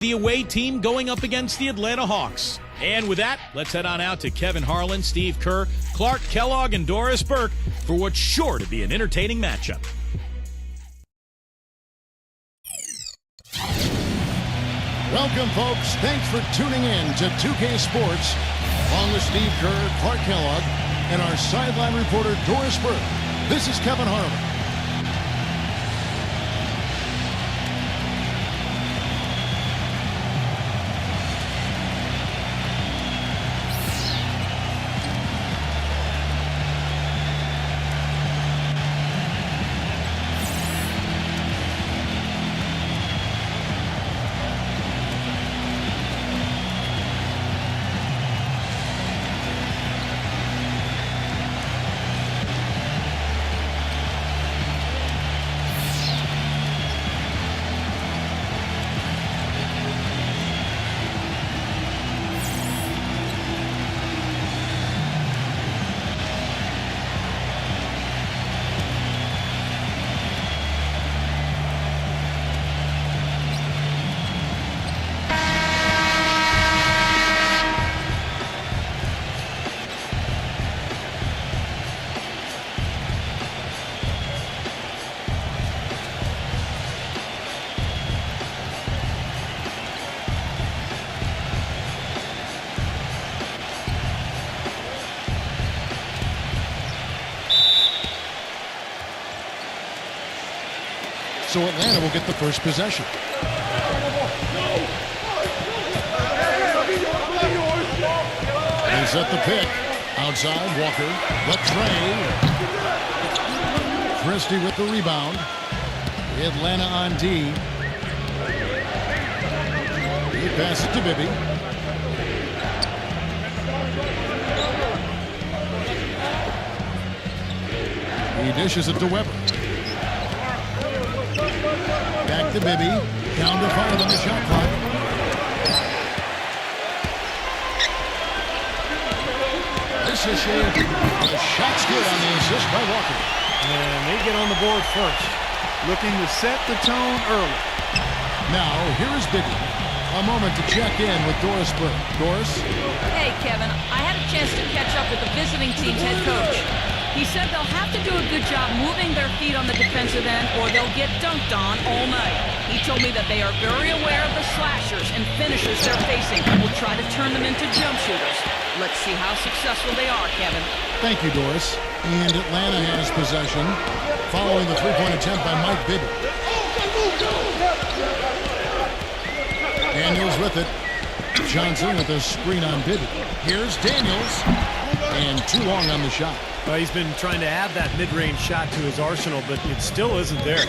the away team going up against the Atlanta Hawks. And with that, let's head on out to Kevin Harlan, Steve Kerr, Clark Kellogg, and Doris Burke for what's sure to be an entertaining matchup. Welcome, folks. Thanks for tuning in to 2K Sports, along with Steve Kerr, Clark Kellogg, and our sideline reporter, Doris Burke. This is Kevin Harlan. So Atlanta will get the first possession. They set the pick. Outside, Walker. The tray. Christie with the rebound. Atlanta on D. He passes to Bibby. He dishes it to Weber. Back to Bibby. Down to 5 on the shot clock. This is the shot's good on the assist by Walker. And they get on the board first. Looking to set the tone early. Now, here is Bibby. A moment to check in with Doris Burke. Doris? Hey, Kevin. I had a chance to catch up with the visiting team's head coach. He said they'll have to do a good job moving their feet on the defensive end or they'll get dunked on all night. He told me that they are very aware of the slashers and finishers they're facing and will try to turn them into jump shooters. Let's see how successful they are, Kevin. Thank you, Doris. And Atlanta has possession following the three-point attempt by Mike Bibby. Daniels with it. Johnson with a screen on Bibby. Here's Daniels. And too long on the shot. Well, he's been trying to add that mid-range shot to his arsenal, but it still isn't there.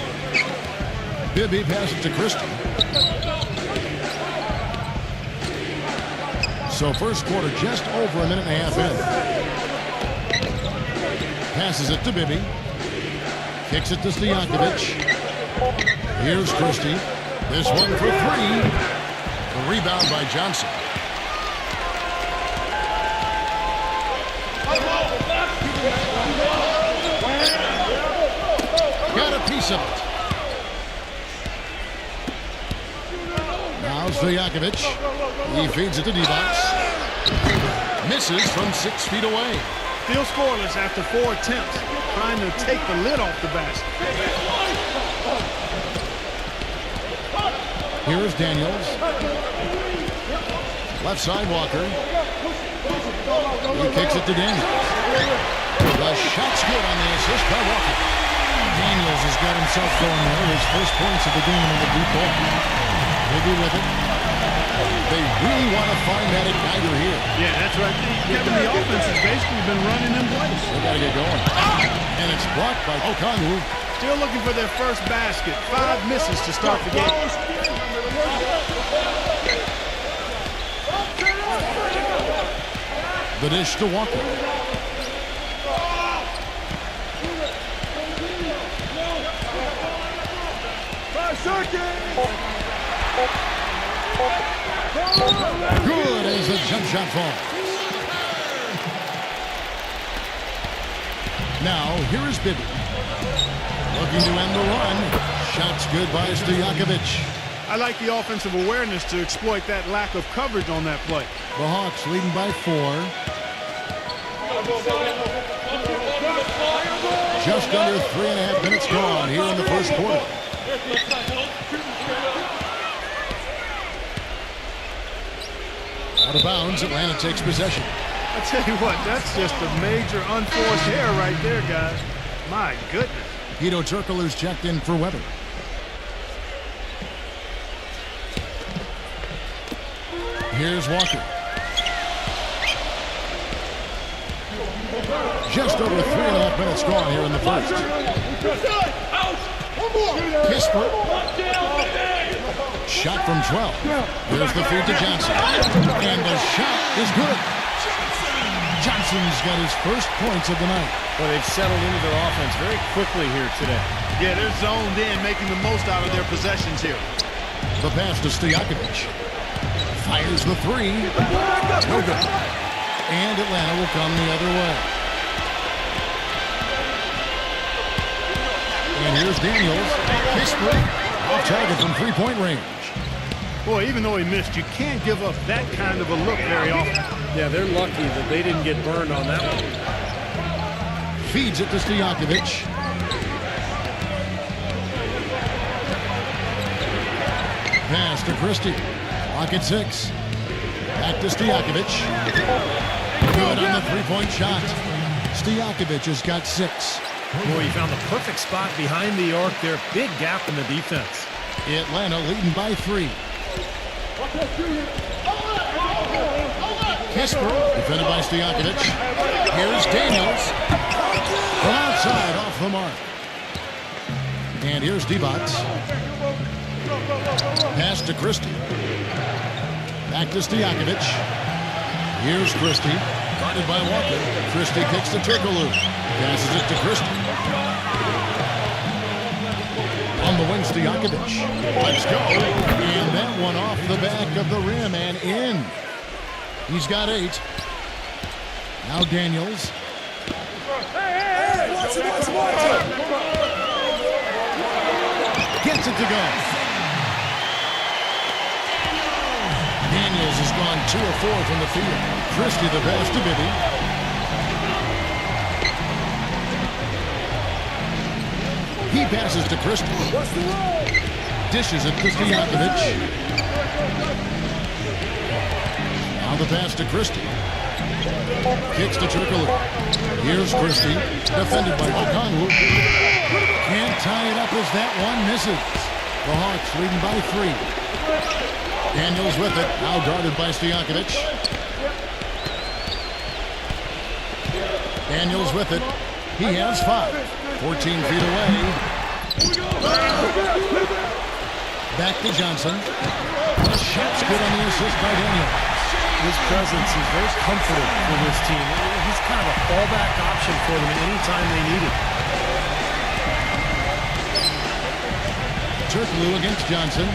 Bibby passes to Christie. So first quarter just over a minute and a half in. Passes it to Bibby. Kicks it to Stojakovic. Here's Christie. This one for three. The rebound by Johnson. Got a piece of it. Now Stojakovic. He feeds it to D-Box. Misses from 6 feet away. Still scoreless after 4 attempts. Trying to take the lid off the basket. Here's Daniels. Left side, Walker. He kicks it to Daniels. The shot's good on the assist by Walker. Daniels has got himself going there. His first points of the game on the deep ball. Maybe with it. They really want to find that igniter here. Yeah, that's right. Kevin, the offense has basically been running in place. They got to get going. And it's blocked by Okongwu. Still looking for their first basket. 5 misses to start the game. The dish to Walker. Good as the jump shot falls. Now, here is Bibby. Looking to end the run. Shot's good by Stojakovic. I like the offensive awareness to exploit that lack of coverage on that play. The Hawks leading by 4. Just under 3.5 minutes gone here in the first quarter. Out of bounds, Atlanta takes possession. I tell you what, that's just a major unforced error right there, guys. My goodness. Guido Turkler's checked in for Weber. Here's Walker. Just over 3.5 minutes gone here in the first. Kisper. Shot from 12. There's the feed to Johnson. And the shot is good. Johnson's got his first points of the night. Well, they've settled into their offense very quickly here today. Yeah, they're zoned in, making the most out of their possessions here. The pass to Stojakovic. Fires the 3. No good. And Atlanta will come the other way. And here's Daniels. Kisper off target from 3-point range. Boy, even though he missed, you can't give up that kind of a look very often. Yeah, they're lucky that they didn't get burned on that one. Feeds it to Stojakovic. Pass to Christie. Clock at 6. Back to Stojakovic. Good on the 3-point shot. Stojakovic has got 6. Boy, he found the perfect spot behind the arc there. Big gap in the defense. Atlanta leading by 3. Kisper, defended by Stojakovic. Here's Daniels. From outside, off the mark. And here's Divac. Pass to Christie. Back to Stojakovic. Here's Christie. Guarded by Walker. Christie kicks to Turkoglu. Passes it to Christie. On the wing, Stojakovic. Let's go. And that one off the back of the rim and in. He's got 8. Now Daniels. Gets it to go. Daniels has gone 2 of 4 from the field. Christie the pass to Bibby. He passes to Christie. Dishes it to Stojakovic. Now the pass to Christie. Kicks to Turkoglu. Here's Christie. Defended by O'Connell. Can't tie it up as that one misses. The Hawks leading by 3. Daniels with it. Now guarded by Stojakovic. Daniels with it. He has 5. 14 feet away. Back to Johnson. The shot's good on the assist by Daniels. His presence is very comforting for this team. He's kind of a fallback option for them anytime they need it. Turkoglu against Johnson.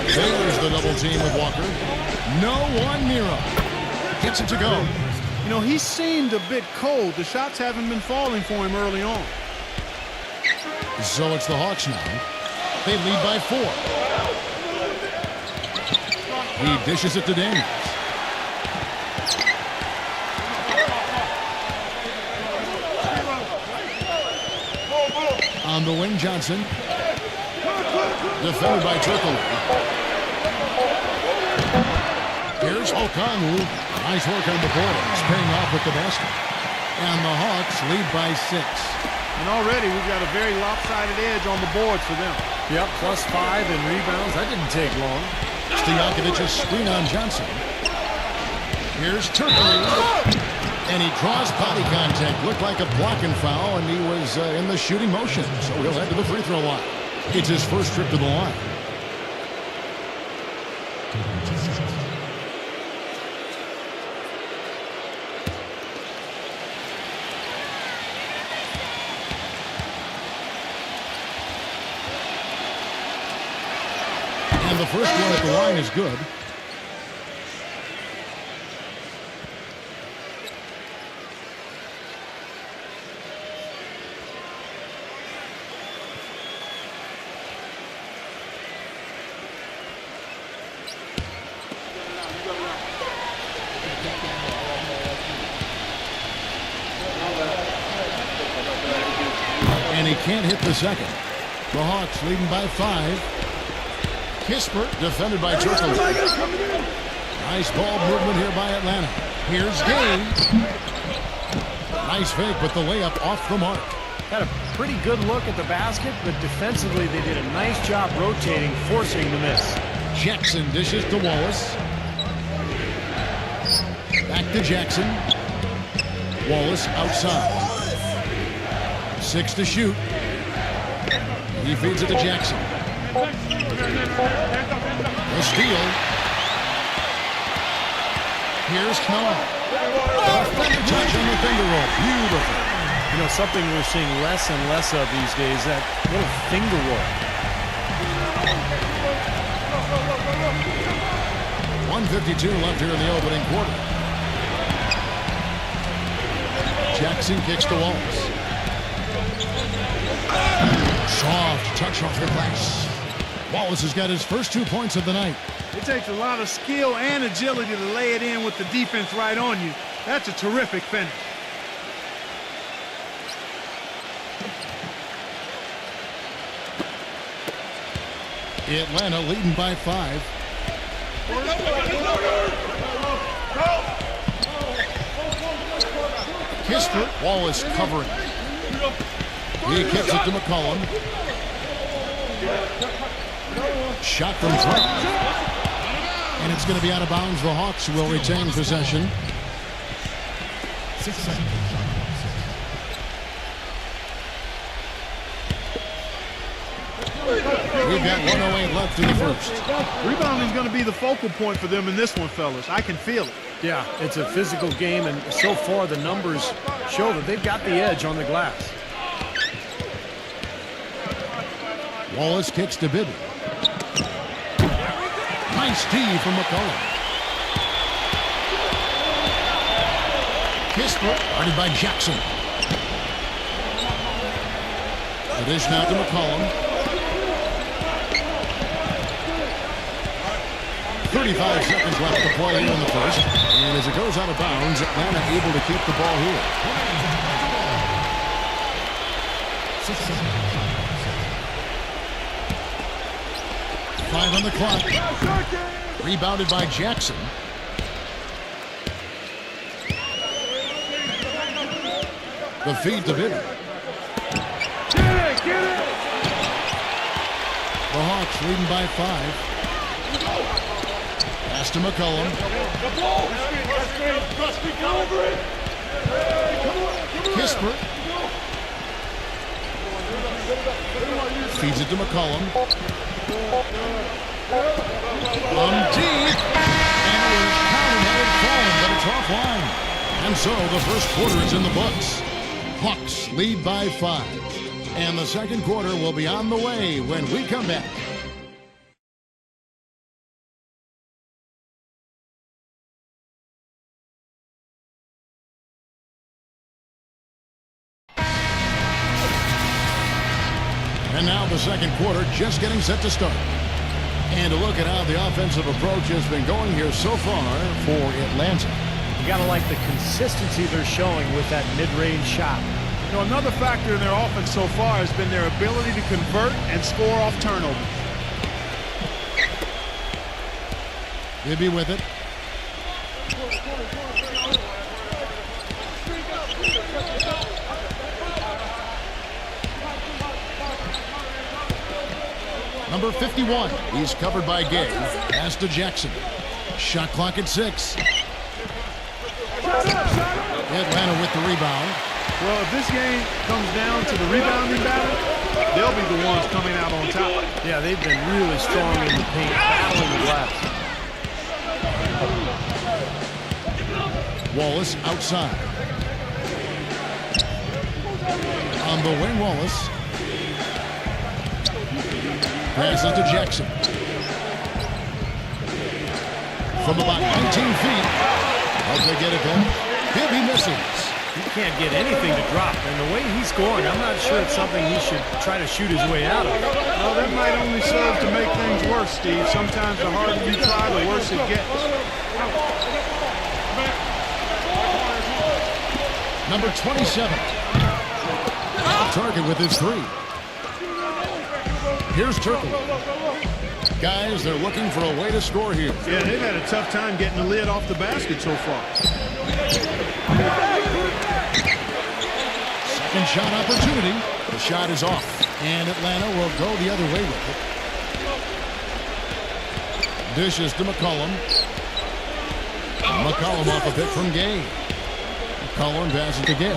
There's the double team with Walker. No one near him. Gets it to go. You know, he seemed a bit cold. The shots haven't been falling for him early on. So it's the Hawks now. They lead by 4. He dishes it to Daniels. On the wing, Johnson. Defended by Turkoglu. Here's O'Connell. Nice work on the boards, paying off with the basket. And the Hawks lead by 6. And already we've got a very lopsided edge on the boards for them. Yep, +5 in rebounds. That didn't take long. Stojakovic's screen on Johnson. Here's Turkoglu. And he draws body contact. Looked like a blocking foul, and he was in the shooting motion. So he'll head to the free throw line. It's his first trip to the line. And the first one at the line is good. He can't hit the second. The Hawks leading by 5. Kispert defended by Kuroko. Nice ball movement here by Atlanta. Here's Gay. Nice fake, but the layup off the mark. Had a pretty good look at the basket, but defensively they did a nice job rotating, forcing the miss. Jackson dishes to Wallace. Back to Jackson. Wallace outside. 6 to shoot. He feeds it to Jackson. The steal. Here's Keller. Touch on the finger roll. Beautiful. You know, something we're seeing less and less of these days, that little finger roll. 1:52 left here in the opening quarter. Jackson kicks to Wallace. Soft touch off the glass. Wallace has got his first 2 points of the night. It takes a lot of skill and agility to lay it in with the defense right on you. That's a terrific finish. Atlanta leading by 5. Kispert, Wallace covering. He kicks it to McCollum. Shot from three. And it's going to be out of bounds. The Hawks will retain possession. 6 seconds. We've got 1:08 left in the first. Rebounding is going to be the focal point for them in this one, fellas. I can feel it. Yeah, it's a physical game, and so far the numbers show that they've got the edge on the glass. Wallace kicks to Bibby. Nice tee from McCollum. Kispert, guarded by Jackson. The dish now to McCollum. 35 seconds left to play here in the first. And as it goes out of bounds, Atlanta able to keep the ball here. 5 on the clock. Rebounded by Jackson. The feed to Bibby. The Hawks leading by 5. Pass to McCollum. Kispert. Feeds it to McCollum. From deep. And it is counted had it fallen, but it's offline. And so the first quarter is in the books. Hawks lead by 5. And the second quarter will be on the way when we come back. And now the second quarter just getting set to start. And to look at how the offensive approach has been going here so far for Atlanta. You gotta like the consistency they're showing with that mid-range shot. You know, another factor in their offense so far has been their ability to convert and score off turnovers. Bibby with it. Number 51, he's covered by Gay. Pass to Jackson. Shot clock at 6. Atlanta with the rebound. Well, if this game comes down to the rebounding battle, they'll be the ones coming out on top. Yeah, they've been really strong in the paint, battling the glass. Wallace outside. On the wing, Wallace. Passes to Jackson. From about 19 feet. Hope they get it home. Bibby misses. He can't get anything to drop, and the way he's scoring, I'm not sure it's something he should try to shoot his way out of. Well, that might only serve to make things worse, Steve. Sometimes the harder you try, the worse it gets. Number 27. target with his three. Here's Turkle. Guys, they're looking for a way to score here. Yeah, they've had a tough time getting the lid off the basket so far. Second shot opportunity. The shot is off, and Atlanta will go the other way with it. Dishes to McCollum. McCollum off a bit from Gay. McCollum passes to Gay.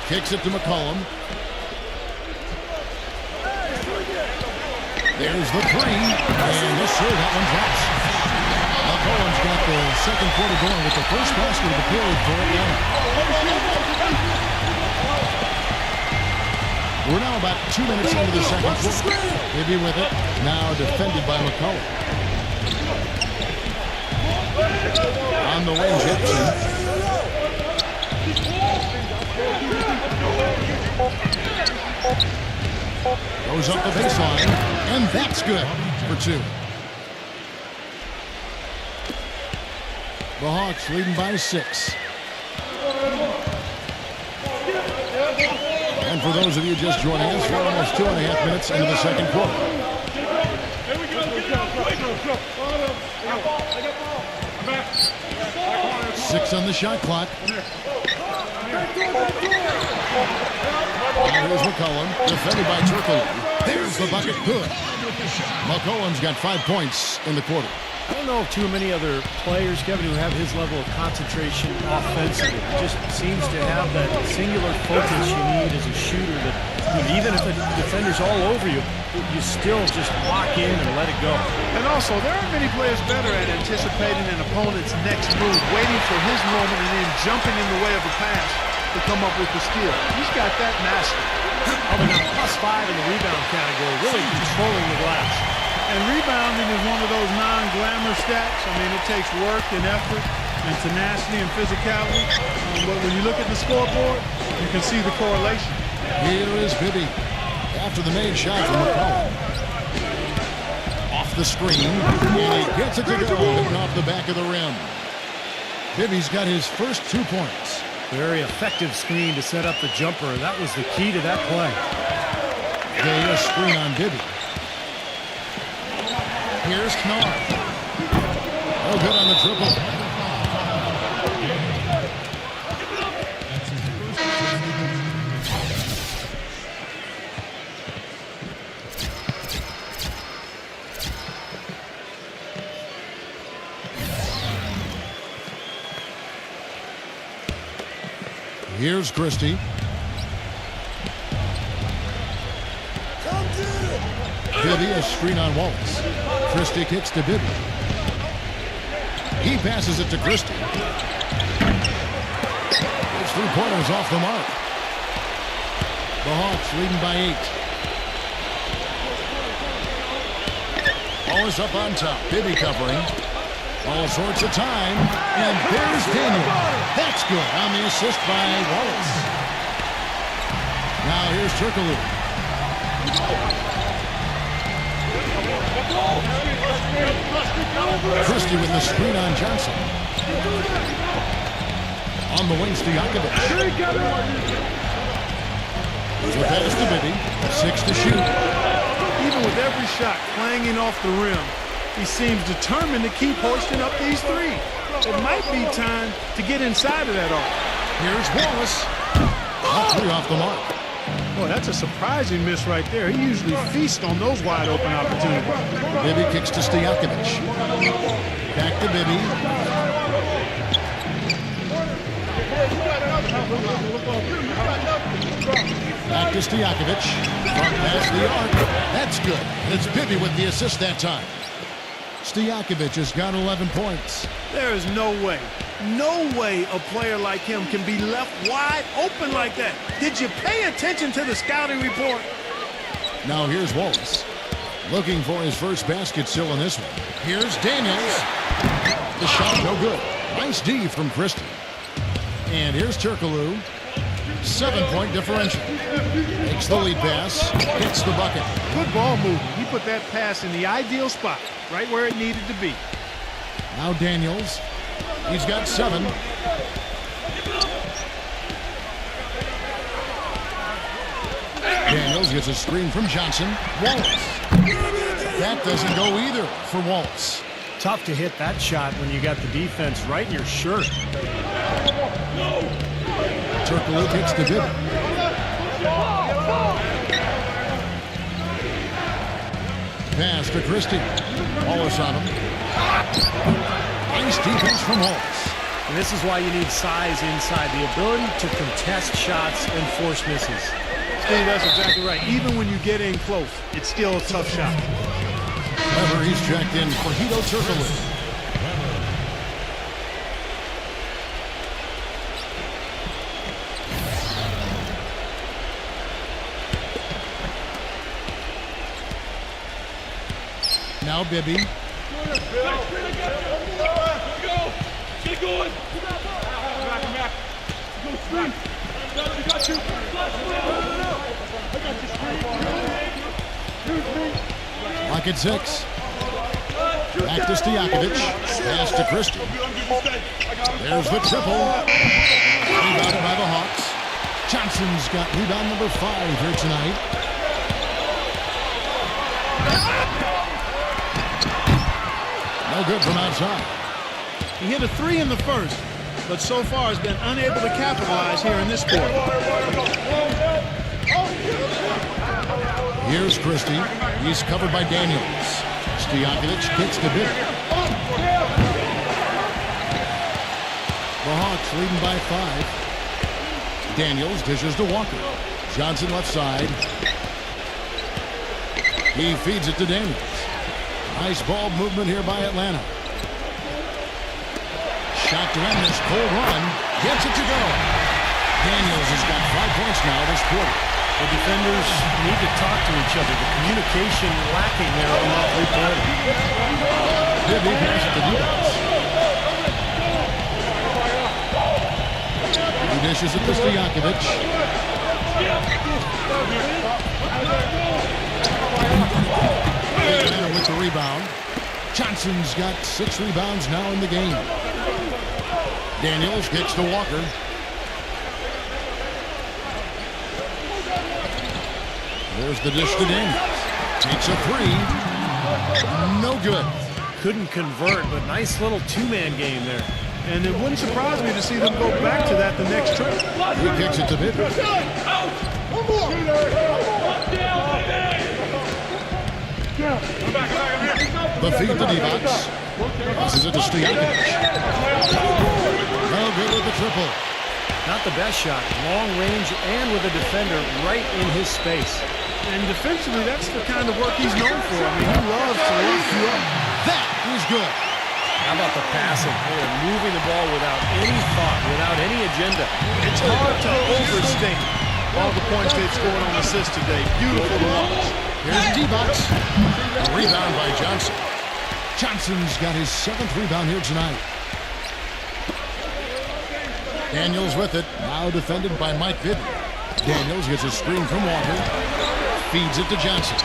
Kicks it to McCollum. There's the three, and yes, sir, that one drops. McCollum's got the second quarter going with the first basket of the period for Atlanta. We're now about 2 minutes into the second quarter. Maybe with it, now defended by McCollum. On the wing, Jepson. Goes up the baseline, and that's good for two. The Hawks leading by 6. And for those of you just joining us, we're almost 2.5 minutes into the second quarter. 6 on the shot clock. Here's McCollum, defended by Turkle. There's the bucket, good. McCollum's got 5 points in the quarter. I don't know of too many other players, Kevin, who have his level of concentration offensively. He just seems to have that singular focus you need as a shooter that even if the defender's all over you, you still just lock in and let it go. And also, there aren't many players better at anticipating an opponent's next move, waiting for his moment and then jumping in the way of a pass to come up with the steal. He's got that mastered. Oh, they got +5 in the rebound category, really controlling the glass. And rebounding is one of those non-glamour stats. I mean, it takes work and effort and tenacity and physicality. But when you look at the scoreboard, you can see the correlation. Here is Bibby after the made shot from McCollum. Off the screen, and he gets it to go, hitting off the back of the rim. Bibby's got his first 2 points. Very effective screen to set up the jumper. That was the key to that play. Gay, a screen on Bibby. Here's Knar. Oh, good on the triple. Here's Christie. Bibby, a screen on Wallace. Christie kicks to Bibby. He passes it to Christie. His 3-pointers off the mark. The Hawks leading by 8. Wallace up on top. Bibby covering. All sorts of time. And there's Daniel. That's good on the assist by Wallace. Now here's Turkle. Christie with the screen on Johnson. On the wing, Stojakovic. There's a pass to Bibby. 6 to shoot. Even with every shot clanging off the rim, he seems determined to keep hoisting up these threes. It might be time to get inside of that arc. Here's Wallace. All 3 off the mark. Boy, that's a surprising miss right there. He usually feasts on those wide open opportunities. Bibby kicks to Stojakovic. Back to Bibby. Back to Stojakovic. Front pass the arc. That's good. And it's Bibby with the assist that time. Stojakovic has got 11 points. There is no way a player like him can be left wide open like that. Did you pay attention to the scouting report? Now here's Wallace. Looking for his first basket still in this one. Here's Daniels. The shot no good. Nice D from Christie. And here's Turkoglu. 7-point differential. Makes the lead pass. Hits the bucket. Good ball movement. He put that pass in the ideal spot, right where it needed to be. Now Daniels. He's got 7. Daniels gets a screen from Johnson. Wallace. That doesn't go either for Wallace. Tough to hit that shot when you got the defense right in your shirt. Turkoglu kicks to Bibb. Pass to Christie. Wallace on him. Nice defense from Wallace. And this is why you need size inside, the ability to contest shots and force misses. Steve, that's exactly right. Even when you get in close, it's still a tough shot. However, he's checked in for Hito Turkoglu. Now Bibby. Lock at 6. Back to Stojakovic. Pass to Christie. There's the triple. Rebounded by the Hawks. Johnson's got rebound number 5 here tonight. No good from outside. He hit a 3 in the first, but so far has been unable to capitalize here in this quarter. Here's Christie. He's covered by Daniels. Stojakovic kicks to Bibb. The Hawks leading by 5. Daniels dishes to Walker. Johnson left side. He feeds it to Daniels. Nice ball movement here by Atlanta. Shot to end this cold run. Gets it to go. Daniels has got 5 points now this quarter. The defenders need to talk to each other. The communication lacking there on that three-pointer. Bibby passes to Gilas. He dishes it to Stojakovic. Atlanta with the rebound. Johnson's got 6 rebounds now in the game. Daniels kicks to Walker. There's the dish to Daniels. Takes a 3. No good. Couldn't convert, but nice little two-man game there. And it wouldn't surprise me to see them go back to that the next trip. He kicks it to Bibb. The feed to Divac. Passes it to Stojakovic. No good with the triple. Not the best shot. Long range and with a defender right in his space. And defensively, that's the kind of work he's known for. I mean, he loves to lock you up. That is good. How about the passing? They are moving the ball without any thought, without any agenda. It's hard to overstate all the points they've scored on assists today. Beautiful to watch. Here's Divac. A rebound by Johnson. Johnson's got his 7th rebound here tonight. Daniels with it. Now defended by Mike Bibby. Daniels gets a screen from Walker. Feeds it to Johnson.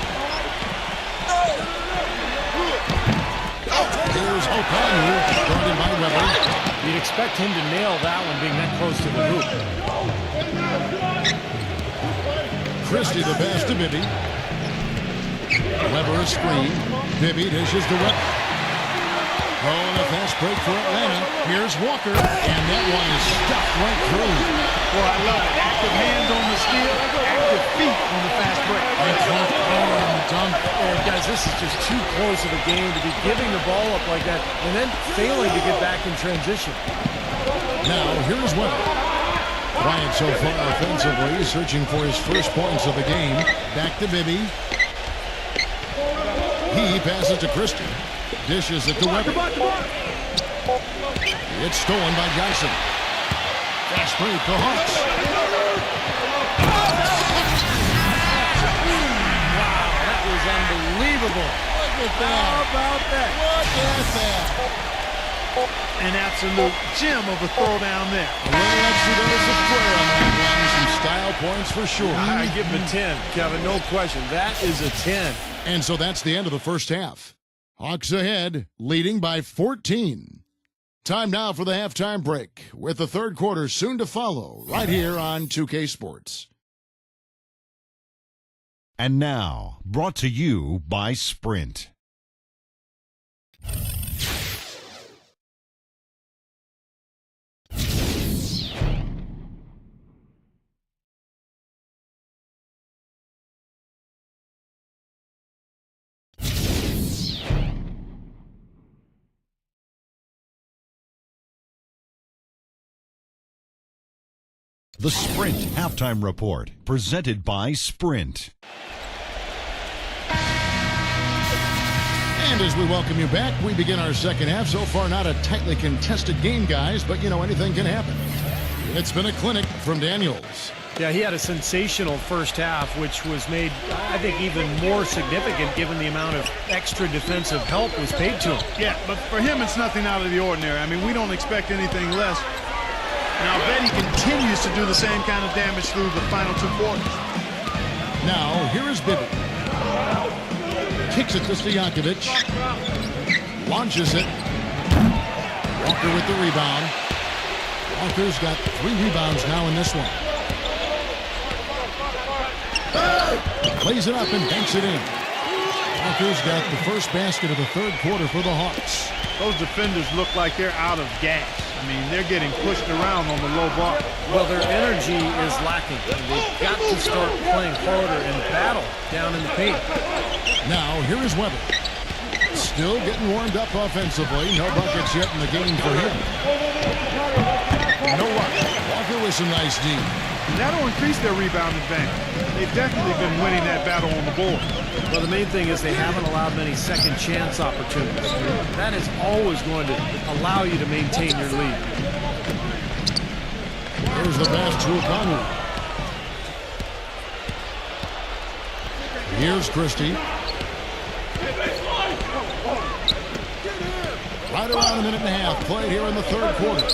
Here's O'Connor. Guarded by Weber. You'd expect him to nail that one being that close to the hoop. Christie the pass to Bibby. Weber a screen. Bibby dishes to Weber. Oh, and a fast break for Atlanta. Here's Walker. And that one is stuffed right through. Boy, I love it. Active hands on the steal, active feet on the fast break. Oh, guys, this is just too close of a game to be giving the ball up like that and then failing to get back in transition. Now, here's Weber. Quiet so far offensively, searching for his first points of the game. Back to Bibby. He passes to Christie. Dishes it to Weber. It's stolen by Johnson. Fast break, the Hawks. Wow, that was unbelievable. Look at that. How about that? Look at that. An absolute gem of a throwdown there. A little extra dose of flair on that one. Some style points for sure. I give him a 10, Kevin, no question. That is a 10. And so that's the end of the first half. Hawks ahead, leading by 14. Time now for the halftime break, with the third quarter soon to follow, right here on 2K Sports. And now, brought to you by Sprint. The Sprint Halftime Report, presented by Sprint. And as we welcome you back, we begin our second half. So far, not a tightly contested game, guys, but you know, anything can happen. It's been a clinic from Daniels. Yeah, he had a sensational first half, which was made, I think, even more significant given the amount of extra defensive help was paid to him. Yeah, but for him, it's nothing out of the ordinary. I mean, we don't expect anything less. Now, I bet he continues to do the same kind of damage through the final 2 quarters. Now, here is Bibi. Kicks it to Stojakovic. Launches it. Walker with the rebound. Walker's got 3 rebounds now in this one. Plays it up and banks it in. Walker's got the first basket of the third quarter for the Hawks. Those defenders look like they're out of gas. I mean, they're getting pushed around on the low bar. Well, their energy is lacking. They've got to start playing harder and battle down in the paint. Now, here is Weber. Still getting warmed up offensively. No buckets yet in the game for him. No Walker. Walker with some nice D. That'll increase their rebound advantage. They've definitely been winning that battle on the board. Well, the main thing is they haven't allowed many second chance opportunities. That is always going to allow you to maintain your lead. There's the pass to O'Connell. Here's Christie. Right around a minute and a half played here in the third quarter.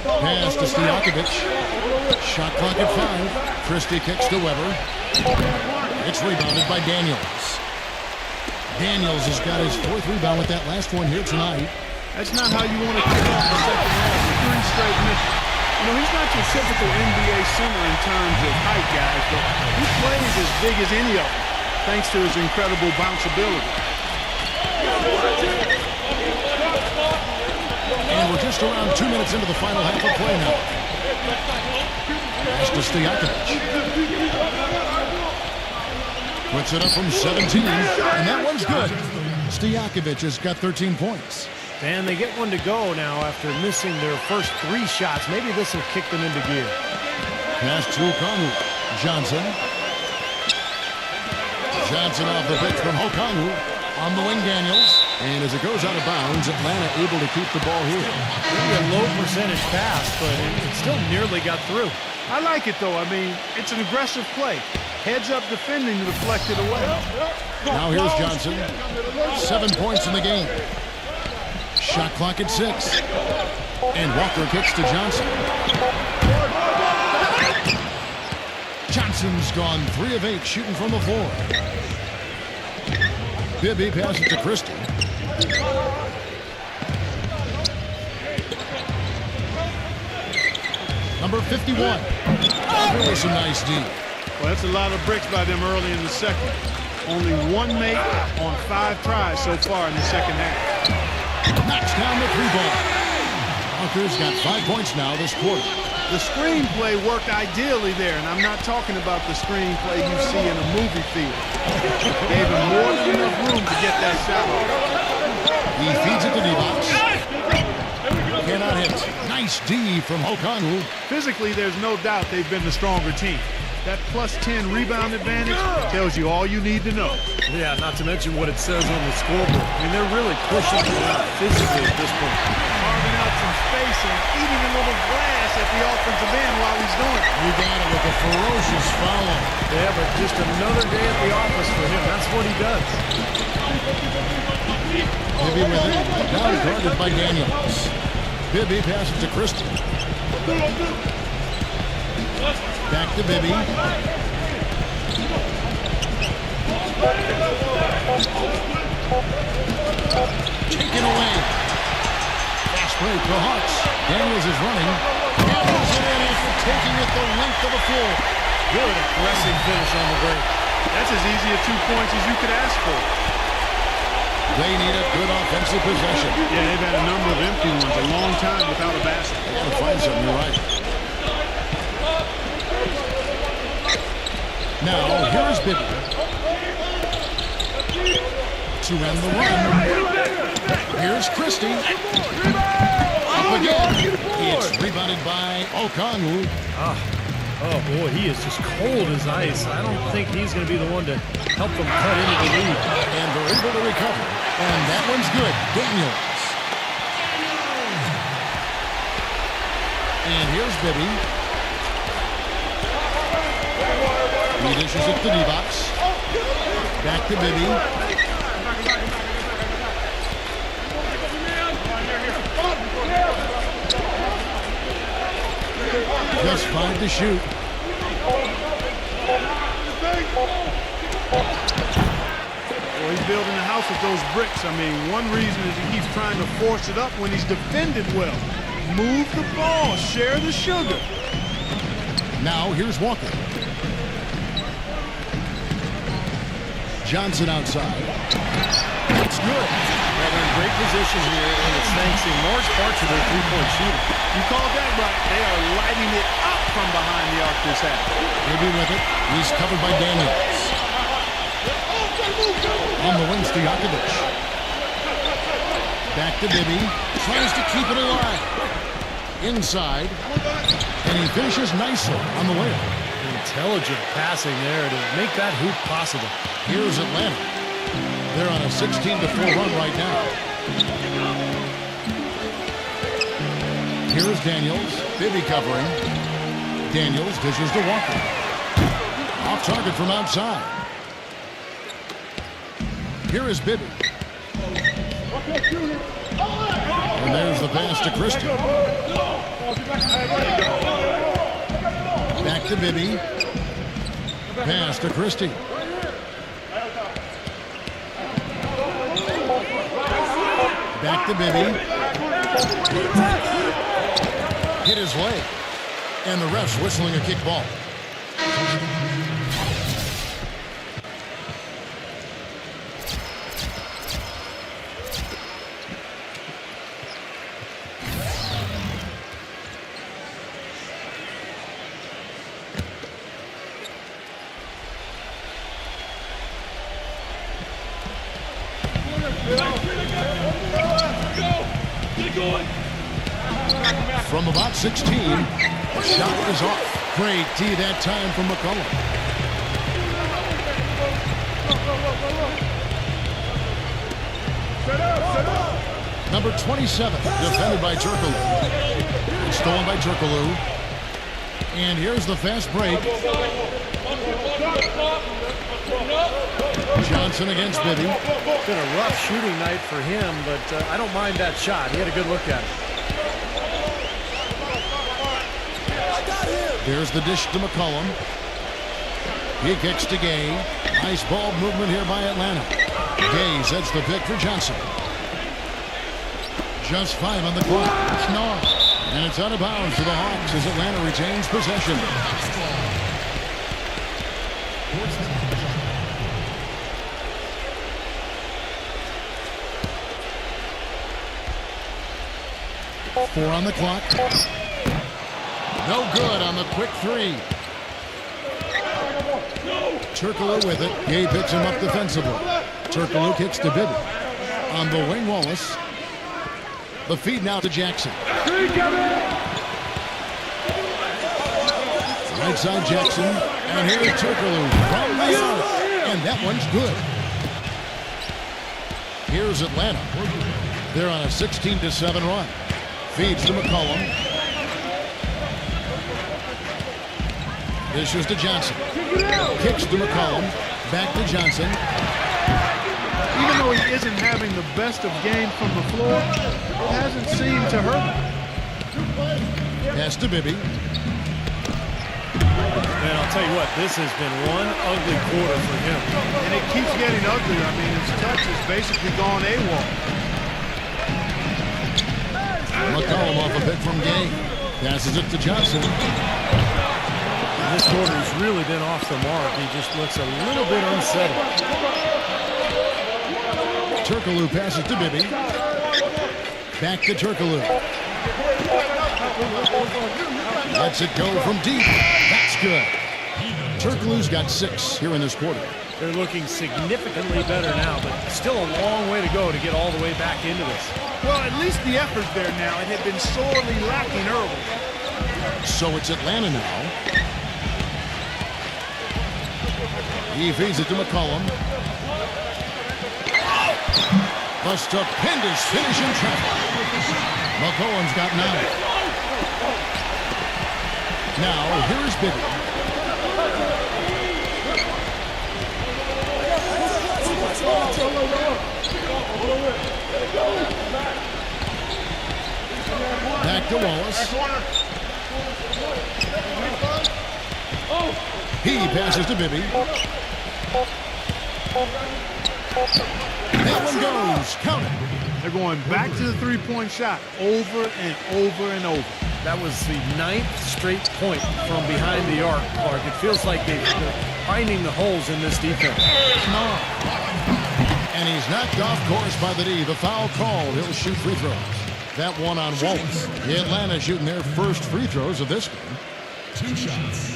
Pass to Stojakovic. Shot clock at 5. Christie kicks to Weber. It's rebounded by Daniels. Daniels has got his 4th rebound with that last one here tonight. That's not how you want to kick off the second half. 3 straight misses. You know, he's not your typical NBA center in terms of height, guys, but he plays as big as any of them, thanks to his incredible bounceability. And we're just around 2 minutes into the final half of play now. Pass to Stojakovic. Puts it up from 17, and that one's good. Stojakovic has got 13 points. And they get one to go now after missing their first 3 shots. Maybe this will kick them into gear. Pass to Okongwu. Johnson. Johnson off the pitch from Okongwu. On the wing, Daniels. And as it goes out of bounds, Atlanta able to keep the ball here. Maybe a low percentage pass, but it still nearly got through. I like it, though. I mean, it's an aggressive play. Heads up defending, deflected away. Now here's Johnson. 7 points in the game. Shot clock at 6. And Walker kicks to Johnson. Johnson's gone 3 of 8 shooting from the floor. Bibi passes to Christie. Number 51. Walker with some nice D. Well, that's a lot of bricks by them early in the second. Only 1 make on 5 tries so far in the second half. Knocks down the 3-ball. Walker's got 5 points now this quarter. The screenplay worked ideally there, and I'm not talking about the screenplay you see in a movie theater. Gave him more than enough room to get that shot off. He feeds it to D-Box. Cannot hit. Nice D from Okongwu. Physically, there's no doubt they've been the stronger team. That plus 10 rebound advantage tells you all you need to know. Yeah, not to mention what it says on the scoreboard. I mean, they're really pushing it out physically at this point. Carving out some space and eating a little glass at the offensive end while he's doing it. You got it with a ferocious foul. Yeah, but just another day at the office for him. That's what he does. Bibi with it. Now guarded by Daniels. Bibi passes to Christie. Back to Bibi. Taken away. Fast break, the Hawks. Daniels is running. Daniels in for taking it the length of the floor. Good aggressive finish on the break. That's as easy a 2 points as you could ask for. They need a good offensive possession. Yeah, they've had a number of empty ones, a long time without a basket. They got to find something, you're right. Now, here's Bibby. To end the run. Here's Christie. Up again. It's rebounded by Okongwu. Oh, boy, he is just cold as ice. I don't think he's going to be the one to help them cut into the lead. And they're able to recover. And that one's good. Daniels. And here's Bibby. He dishes it to D-Box. Back to Bibby. Just 5 to shoot. Well, he's building a house with those bricks. I mean, one reason is he keeps trying to force it up when he's defended well. Move the ball, share the sugar. Now here's Walker. Johnson outside. That's good. Well, they're in great position here, and it's thanks in large part to their three-point shooting. You called that right. They are lighting it up from behind the arc this half. Bibby with it. He's covered by Daniels. On the wing, Stojakovic. Back to Bibby. Tries to keep it alive. Inside. And he finishes nicely on the layup. Intelligent passing there to make that hoop possible. Here's Atlanta. They're on a 16-4 run right now. Here's Daniels. Bibby covering. Daniels dishes to Walker. Off target from outside. Here is Bibby. And there's the pass to Christie. Back to Bibby. Pass to Christie. Back to Bibby. Hit his leg. And the ref's whistling a kick ball. From about 16, shot is off. Great tee that time from McCollum. Number 27, defended by Turkoglu. It's stolen by Turkoglu. And here's the fast break. Johnson against Bibby. It's been a rough shooting night for him, but I don't mind that shot. He had a good look at it. Here's the dish to McCollum. He kicks to Gay. Nice ball movement here by Atlanta. Gay sets the pick for Johnson. Just 5 on the clock. And it's out of bounds to the Hawks as Atlanta retains possession. Four on the clock. No good on the quick three. Turkoglu with it. Gay picks him up defensively. Turkoglu kicks to Bibby. On the wing, Wallace. The feed now to Jackson. Right side Jackson. And here's Turkoglu from the arc. And that one's good. Here's Atlanta. They're on a 16-7 run. Feeds to McCollum. Dishes to Johnson. Kicks to McCollum. Back to Johnson. Even though he isn't having the best of games from the floor, it hasn't seemed to hurt him. Pass to Bibby. Man, I'll tell you what, this has been one ugly quarter for him. And it keeps getting ugly. I mean, his touch has basically gone AWOL. McCollum off a pick from Gay. Passes it to Johnson. In this quarter, he's really been off the mark. He just looks a little bit unsettled. Turkoglu passes to Bibby. Back to Turkoglu. Lets it go from deep. That's good. Turkoglu's got 6 here in this quarter. They're looking significantly better now, but still a long way to go to get all the way back into this. Well, at least the effort's there now. It had been sorely lacking early. So it's Atlanta now. He feeds it to McCollum. A stupendous finish in traffic. McCollum's got 9. Now, here's Bibby. Back to Wallace. He passes to Bibby. That one goes. Count it. They're going back to the three-point shot over and over and over. That was the 9th straight point from behind the arc, Clark. It feels like they're finding the holes in this defense. No. And he's knocked off course by the D. The foul called. He'll shoot free throws. That one on Wallace. Atlanta shooting their first free throws of this game. 2 shots.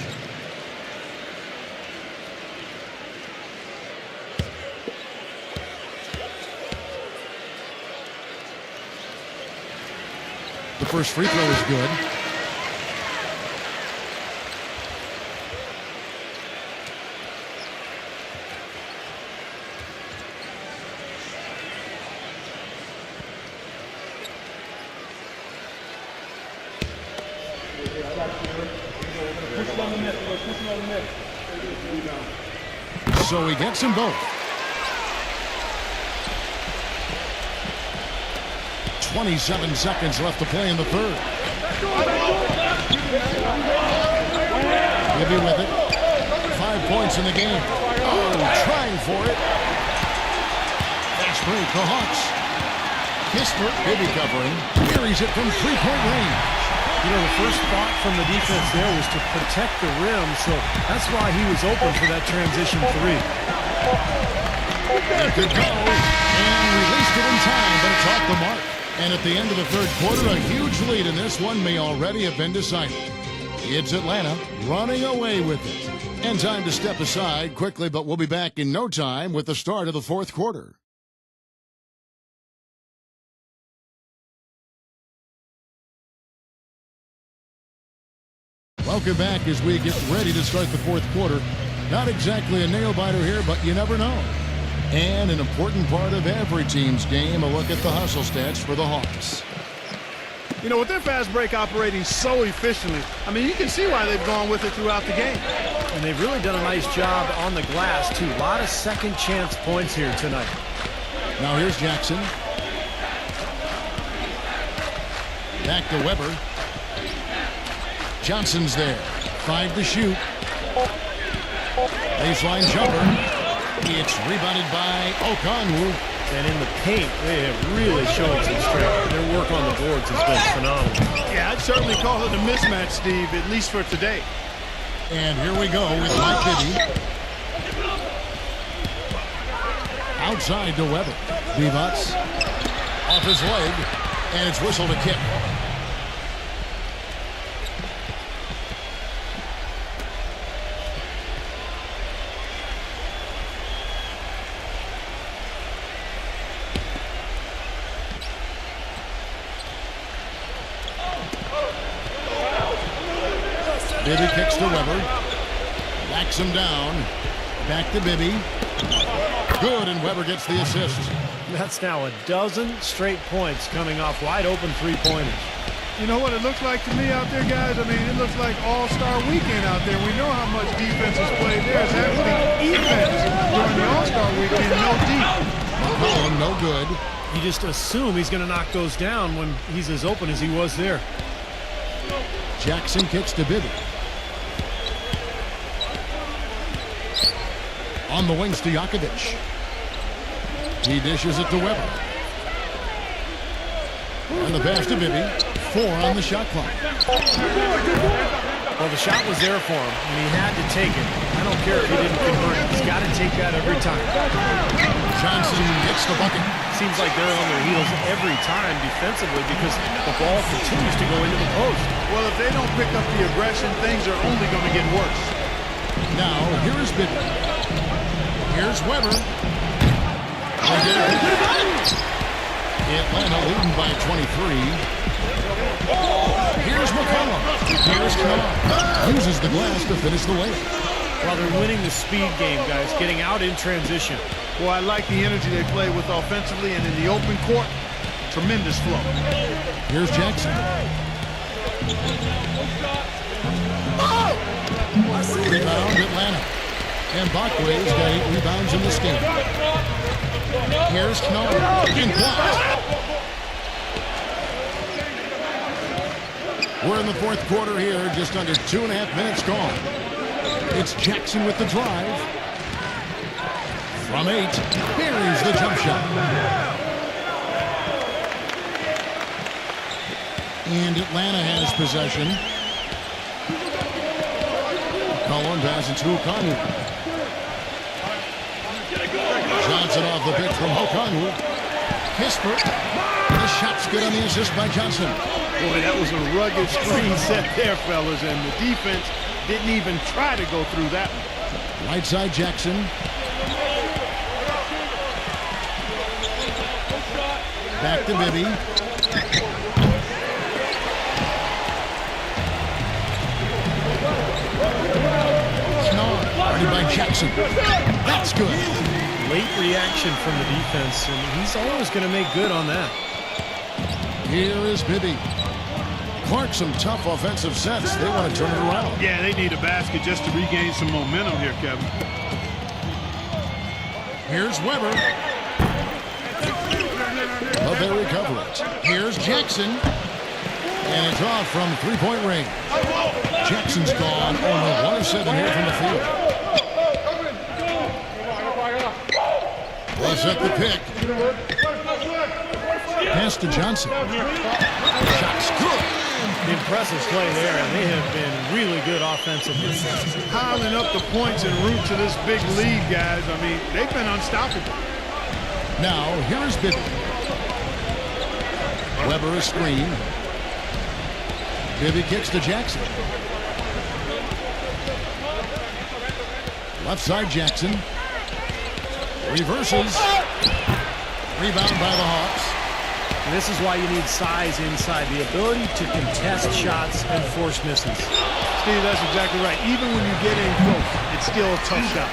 The first free throw is good. So he gets them both. 27 seconds left to play in the third. He'll be with it. 5 points in the game. Oh, trying for it. Fast break, the Hawks. Kistler, Bibby covering. Carries it from three-point range. You know, the first thought from the defense there was to protect the rim, so that's why he was open for that transition 3. It could go, and released it in time, but it's off the mark. And at the end of the third quarter, a huge lead in this one may already have been decided. It's Atlanta running away with it. And time to step aside quickly, but we'll be back in no time with the start of the fourth quarter. Welcome back as we get ready to start the fourth quarter. Not exactly a nail-biter here, but you never know. And an important part of every team's game, a look at the hustle stats for the Hawks. You know, with their fast break operating so efficiently, I mean, you can see why they've gone with it throughout the game. And they've really done a nice job on the glass, too. A lot of second chance points here tonight. Now here's Jackson. Back to Weber. Johnson's there. 5 to shoot. Baseline jumper. It's rebounded by Okonwu. And in the paint, they have really shown some strength. Their work on the boards has been phenomenal. Yeah, I'd certainly call it a mismatch, Steve, at least for today. And here we go with Mike Bibby. Outside to Weber. Vivas off his leg, and it's whistled a kick. Bibby kicks to Weber. Backs him down. Back to Bibby. Good, and Weber gets the assist. That's now a dozen straight points coming off wide open three-pointers. You know what it looks like to me out there, guys? I mean, it looks like all-star weekend out there. We know how much defense is played there. It's actually defense during the all-star weekend, no deep. McCollum, no good. You just assume he's going to knock those down when he's as open as he was there. Jackson kicks to Bibby. On the wings to Yakovic. He dishes it to Weber. And the pass to Bibby. 4 on the shot clock. Well, the shot was there for him, and he had to take it. I don't care if he didn't convert it. He's got to take that every time. Johnson gets the bucket. Seems like they're on their heels every time defensively because the ball continues to go into the post. Well, if they don't pick up the aggression, things are only going to get worse. Now, here's Bibby. Here's Weber. Atlanta leading by 23. Here's McCollum. Here's Knapp. Uses the glass to finish the layup. Well, they're winning the speed game, guys, getting out in transition. Well, I like the energy they play with offensively, and in the open court, tremendous flow. Here's Jackson. Rebound Atlanta. And Bakway's got 8 rebounds in this game. Here's Knapp. And blocked. We're in the fourth quarter here, just under 2.5 minutes gone. It's Jackson with the drive. From 8, buries the jump shot. And Atlanta has possession. Cullen passes to Okongwu. Johnson off the pick from Okongwu. Kisper. The shot's good on the assist by Johnson. Boy, that was a rugged screen set there, fellas, and the defense didn't even try to go through that one. Right side Jackson. Back to Bibby. Guarded by Jackson. That's good. Late reaction from the defense, and he's always going to make good on that. Here is Bibby. Clark, some tough offensive sets. They want to turn it around. Yeah, they need a basket just to regain some momentum here, Kevin. Here's Weber. But they recover it. Here's Jackson. And it's off from three-point range. Jackson's gone. Only 1 of 7 here from the field. Plus at the pick. Pass to Johnson. Shot's good. Impressive play there, and they have been really good offensively. Piling up the points en route to this big lead, guys. I mean, they've been unstoppable. Now, here's Bibby. Weber a screen. Bibby kicks to Jackson. Left side Jackson. Reverses. Rebound by the Hawks. And this is why you need size inside, the ability to contest shots and force misses. Steve, that's exactly right. Even when you get in close, it's still a tough shot.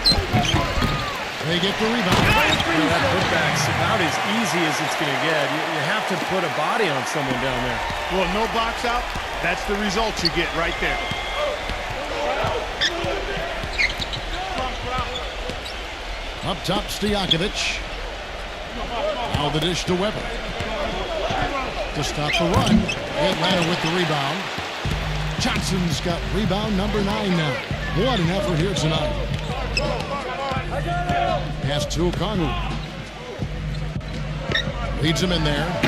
They get the rebound. You know, that putback's about as easy as it's going to get. You have to put a body on someone down there. Well, no box out. That's the result you get right there. Up top, Stojakovic. Now the dish to Weber. To stop the run. Atlanta with the rebound. Johnson's got rebound number 9 now. What an effort here tonight. Pass to Okongwu. Leads him in there. 1-2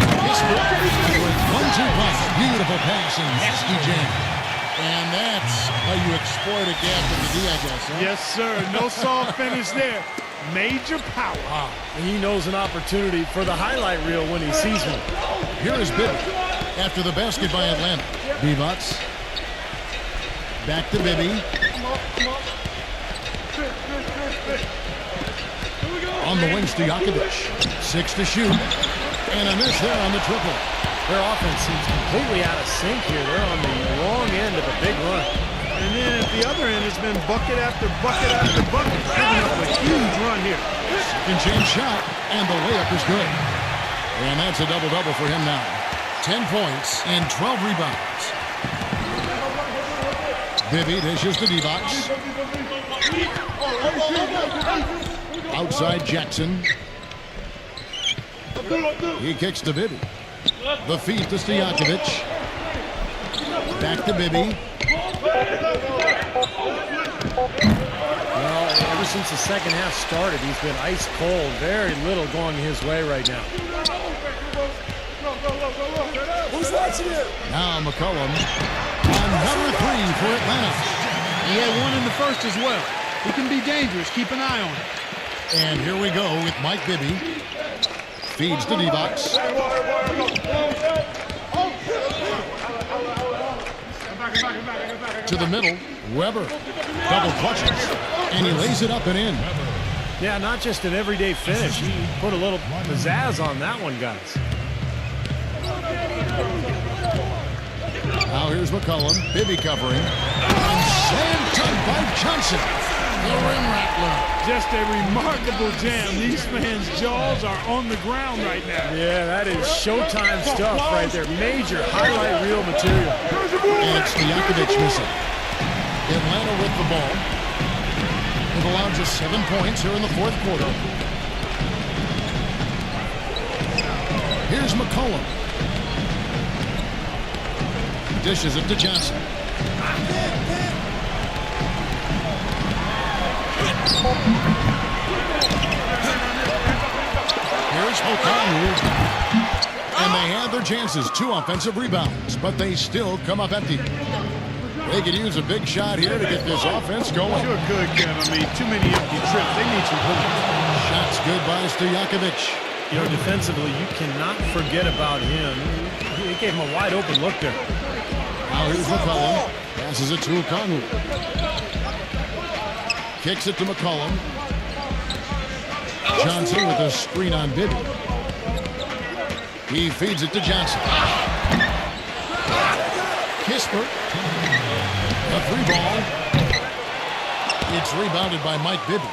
punch. Beautiful pass and nasty jam. And that's how you exploit a gap in the D, I guess. Huh? Yes, sir. No soft finish there. Major power. Wow. And he knows an opportunity for the highlight reel when he sees one. Here is Bibby after the basket by Atlanta. Bevots. Back to Bibby. On the wing, Stojakovic. 6 to shoot. And a miss there on the triple. Their offense seems completely out of sync here. They're on the wrong end of a big run. And then at the other end, it's been bucket after bucket after bucket. Giving up a huge run here. Second chance shot, and the layup is good. And that's a double-double for him now. 10 points and 12 rebounds. Bibby dishes to D-box. Outside Jackson. He kicks to Bibby. The feed to Stojakovic. Back to Bibby. Well, ever since the second half started, he's been ice cold. Very little going his way right now. Now McCollum. Another three for Atlanta. He had one in the first as well. He can be dangerous. Keep an eye on it. And here we go with Mike Bibby. Feeds the D-box. To the middle. Weber. Double clutches. And he lays it up and in. Yeah, not just an everyday finish. He put a little pizzazz on that one, guys. Now here's McCollum. Bibby covering. And slam dunk by Johnson. The rim rattler. Just a remarkable jam. These fans' jaws are on the ground right now. Yeah, that is showtime stuff right there. Major highlight reel material. And it's Mackubex missing. Atlanta with the ball. They've allowed just 7 points here in the fourth quarter. Here's McCollum. Dishes it to Johnson. Here's O'Connor. And they had their chances. 2 offensive rebounds, but they still come up empty. They could use a big shot here to get this offense going. You're good, Kevin. I mean, too many empty trips. They need some points. Shots good by Stojakovic. You know, defensively, you cannot forget about him. He gave him a wide open look there. Now here's McCollum. Passes it to O'Connor. Kicks it to McCollum. Johnson with a screen on Bibby. He feeds it to Johnson. Kisper. A 3-ball. It's rebounded by Mike Bibby.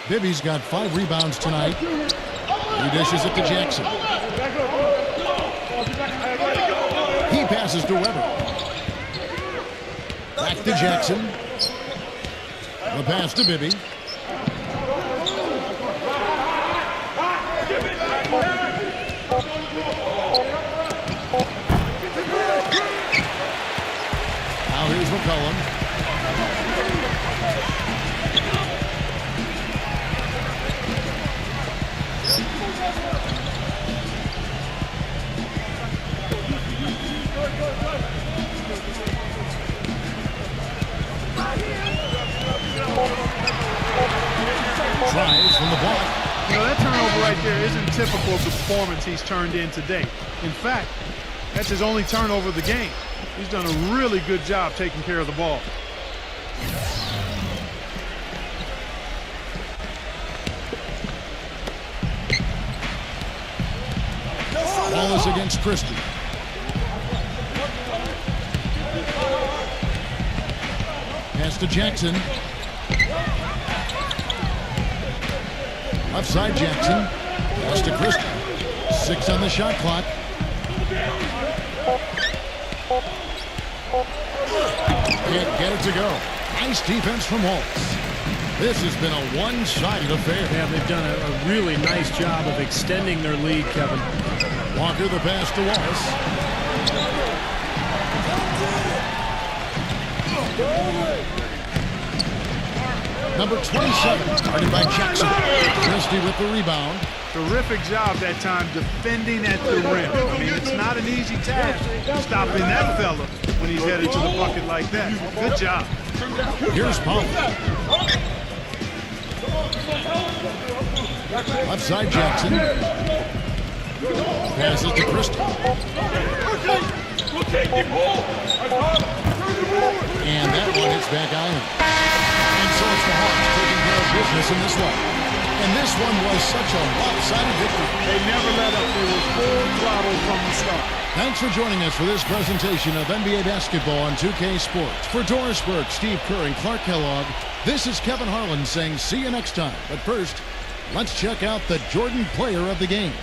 Bibby's got 5 rebounds tonight. He dishes it to Jackson. He passes to Weber. Back to Jackson. The pass to Bibby. Now here's McCollum. Tries from the block. You know, that turnover right there isn't typical of the performance he's turned in today. In fact, that's his only turnover of the game. He's done a really good job taking care of the ball. Ball is against Christie. Pass to Jackson. Left side Jackson. Pass to Christie. 6 on the shot clock. Can't get it to go. Nice defense from Holtz. This has been a one-sided affair. Yeah, they've done a really nice job of extending their lead, Kevin. Walker the pass to Wallace. Number 27, started by Jackson. Christie with the rebound. Terrific job that time defending at the rim. I mean, it's not an easy task stopping that fella when he's headed to the bucket like that. Good job. Here's Pablo. Left side Jackson. Passes to Christie. And that one hits back iron. And so it's the Hawks taking care of business in this one. And this one was such a lopsided victory. They never let up. They were full throttle from the start. Thanks for joining us for this presentation of NBA basketball on 2K Sports. For Doris Burke, Steve Kerr, and Clark Kellogg, this is Kevin Harlan saying see you next time. But first, let's check out the Jordan player of the game.